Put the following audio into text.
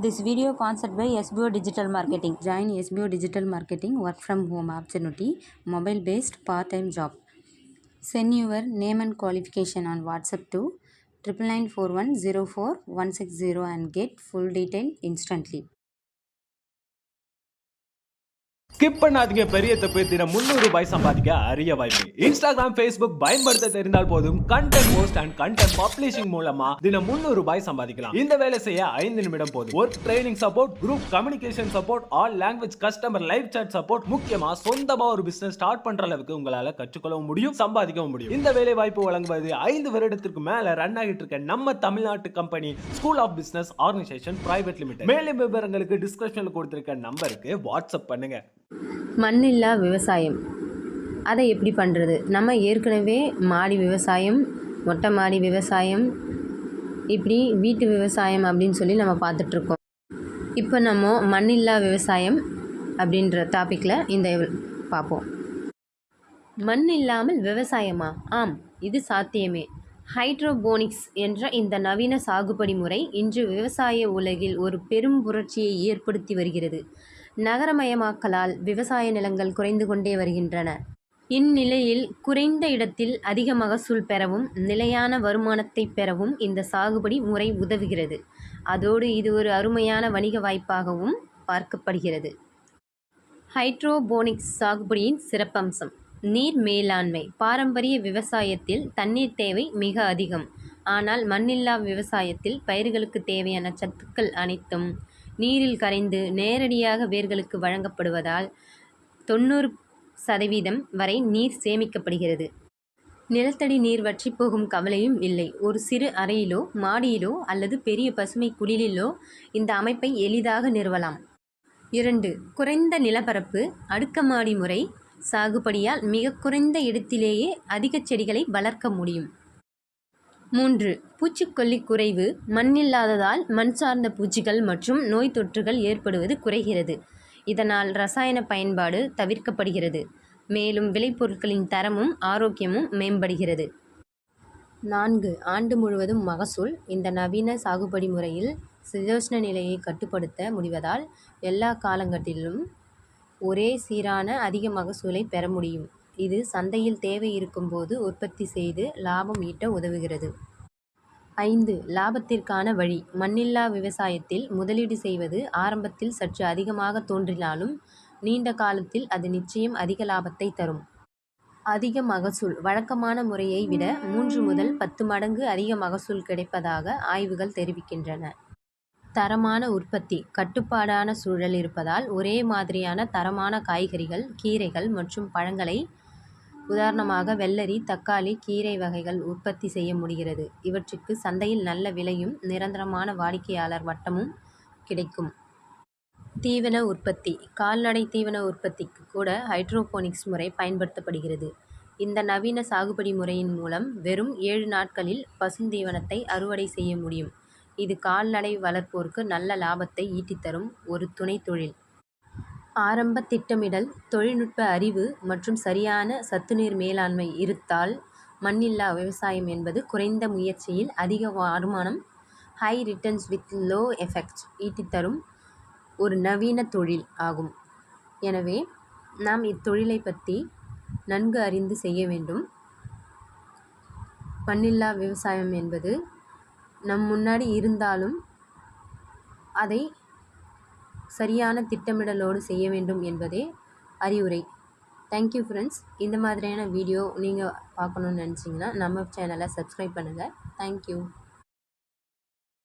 This video sponsored by SBO Digital Marketing. Join SBO Digital Marketing work from home opportunity, mobile based part-time job. Send your name and qualification on WhatsApp to 994104 and get full detail instantly. Skip பண்ணாதீங்க. பெரிய தப்பு. தினம் 300 ரூபாய் சம்பாதிக்க அரிய வாய்ப்பு. Instagram, Facebook பயன்படுத்த தெரிந்தால் போதும் content post and content publishing மூலமா தினம் 300 ரூபாய் சம்பாதிக்கலாம். இந்த வேலை செய்ய 5 நிமிடம் போதும். Work training support, group communication support, all language customer live chat support, முக்கியமா சொந்தமா ஒரு பிசினஸ் ஸ்டார்ட் பண்ற அளவுக்கு உங்களால கற்றுக்கொள்ளவும் முடியும், சம்பாதிக்கவும் முடியும். இந்த வேலை வாய்ப்பு வழங்குவது 5 வருடத்திற்கு மேல ரன் ஆகிட்டு இருக்க நம்ம தமிழ்நாட்டு company school of business organisation private limited. மேலும் விவரங்களுக்கு டிஸ்கிரிப்ஷன்ல கொடுத்திருக்க நம்பருக்கு வாட்ஸ்அப் பண்ணுங்க. மண்ணில்லா விவசாயம் அதை எப்படி பண்ணுறது? நம்ம ஏற்கனவே மாடி விவசாயம், மொட்டை மாடி விவசாயம், இப்படி வீட்டு விவசாயம் அப்படின்னு சொல்லி நம்ம பார்த்துட்ருக்கோம். இப்போ நம்ம மண்ணில்லா விவசாயம் அப்படின்ற டாப்பிக்கில் இந்த பார்ப்போம். மண் இல்லாமல் விவசாயமா? ஆம், இது சாத்தியமே. ஹைட்ரோபோனிக்ஸ் என்ற இந்த நவீன சாகுபடி முறை இன்று விவசாய உலகில் ஒரு பெரும் புரட்சியை ஏற்படுத்தி வருகிறது. நகரமயமாக்கலால் விவசாய நிலங்கள் குறைந்து கொண்டே வருகின்றன. இந்நிலையில் குறைந்த இடத்தில் அதிக மகசூல் பெறவும் நிலையான வருமானத்தை பெறவும் இந்த சாகுபடி முறை உதவுகிறது. அதோடு இது ஒரு அருமையான வணிக வாய்ப்பாகவும் பார்க்கப்படுகிறது. ஹைட்ரோபோனிக்ஸ் சாகுபடியின் சிறப்பம்சம்: நீர் மேலாண்மை. பாரம்பரிய விவசாயத்தில் தண்ணீர் தேவை மிக அதிகம். ஆனால் மண்ணில்லா விவசாயத்தில் பயிர்களுக்கு தேவையான சத்துக்கள் அனைத்தும் நீரில் கரைந்து நேரடியாக வேர்களுக்கு வழங்கப்படுவதால் 90% வரை நீர் சேமிக்கப்படுகிறது. நிலத்தடி நீர் வற்றி போகும் கவலையும் இல்லை. ஒரு சிறு அறையிலோ மாடியிலோ அல்லது பெரிய பசுமை குடிலிலோ இந்த அமைப்பை எளிதாக நிறுவலாம். 2. குறைந்த நிலப்பரப்பு. அடுக்குமாடி முறை சாகுபடியால் மிக குறைந்த இடத்திலேயே அதிக செடிகளை வளர்க்க முடியும். 3. பூச்சிக்கொல்லி குறைவு. மண்ணில்லாததால் மண் சார்ந்த பூச்சிகள் மற்றும் நோய் தொற்றுகள் ஏற்படுவது குறைகிறது. இதனால் ரசாயன பயன்பாடு தவிர்க்கப்படுகிறது. மேலும் விளைபொருட்களின் தரமும் ஆரோக்கியமும் மேம்படுகிறது. 4. ஆண்டு முழுவதும் மகசூல். இந்த நவீன சாகுபடி முறையில் சீதோஷ்ண நிலையை கட்டுப்படுத்த முடிவதால் எல்லா காலகட்டத்திலும் ஒரே சீரான அதிக மகசூலை பெற முடியும். இது சந்தையில் தேவை இருக்கும்போது உற்பத்தி செய்து லாபம் ஈட்ட உதவுகிறது. 5. லாபத்திற்கான வழி. மண்ணில்லா விவசாயத்தில் முதலீடு செய்வது ஆரம்பத்தில் சற்று அதிகமாக தோன்றினாலும் நீண்ட காலத்தில் அது நிச்சயம் அதிக லாபத்தை தரும். அதிக மகசூல். வழக்கமான முறையை விட 3 முதல் 10 மடங்கு அதிக மகசூல் கிடைப்பதாக ஆய்வுகள் தெரிவிக்கின்றன. தரமான உற்பத்தி. கட்டுப்பாடான சூழல் இருப்பதால் ஒரே மாதிரியான தரமான காய்கறிகள், கீரைகள் மற்றும் பழங்களை, உதாரணமாக வெள்ளரி, தக்காளி, கீரை வகைகள் உற்பத்தி செய்ய முடிகிறது. இவற்றுக்கு சந்தையில் நல்ல விலையும் நிரந்தரமான வாடிக்கையாளர் வட்டமும் கிடைக்கும். தீவன உற்பத்தி. கால்நடை தீவன உற்பத்திக்கு கூட ஹைட்ரோபோனிக்ஸ் முறை பயன்படுத்தப்படுகிறது. இந்த நவீன சாகுபடி முறையின் மூலம் வெறும் 7 நாட்களில் பசுந்தீவனத்தை அறுவடை செய்ய முடியும். இது கால்நடை வளர்ப்போருக்கு நல்ல லாபத்தை ஈட்டித்தரும் ஒரு துணை தொழில். ஆரம்ப திட்டமிடல், தொழில்நுட்ப அறிவு மற்றும் சரியான சத்துநீர் மேலாண்மை இருந்தால் மண்ணில்லா விவசாயம் என்பது குறைந்த முயற்சியில் அதிக வருமானம், high returns with low effect ஈட்டித்தரும் ஒரு நவீன தொழில் ஆகும். எனவே நாம் இத்தொழிலை பற்றி நன்கு அறிந்து செய்ய வேண்டும். மண்ணில்லா விவசாயம் என்பது நம் முன்னாடி இருந்தாலும் அதை சரியான திட்டமிடலோடு செய்ய வேண்டும் என்பதே அறிவுரை. Thank you friends. இந்த மாதிரியான வீடியோ நீங்கள் பார்க்கணுன்னு நினச்சிங்கன்னா நம்ம சேனலை சப்ஸ்கிரைப் பண்ணுங்கள். தேங்க்யூ.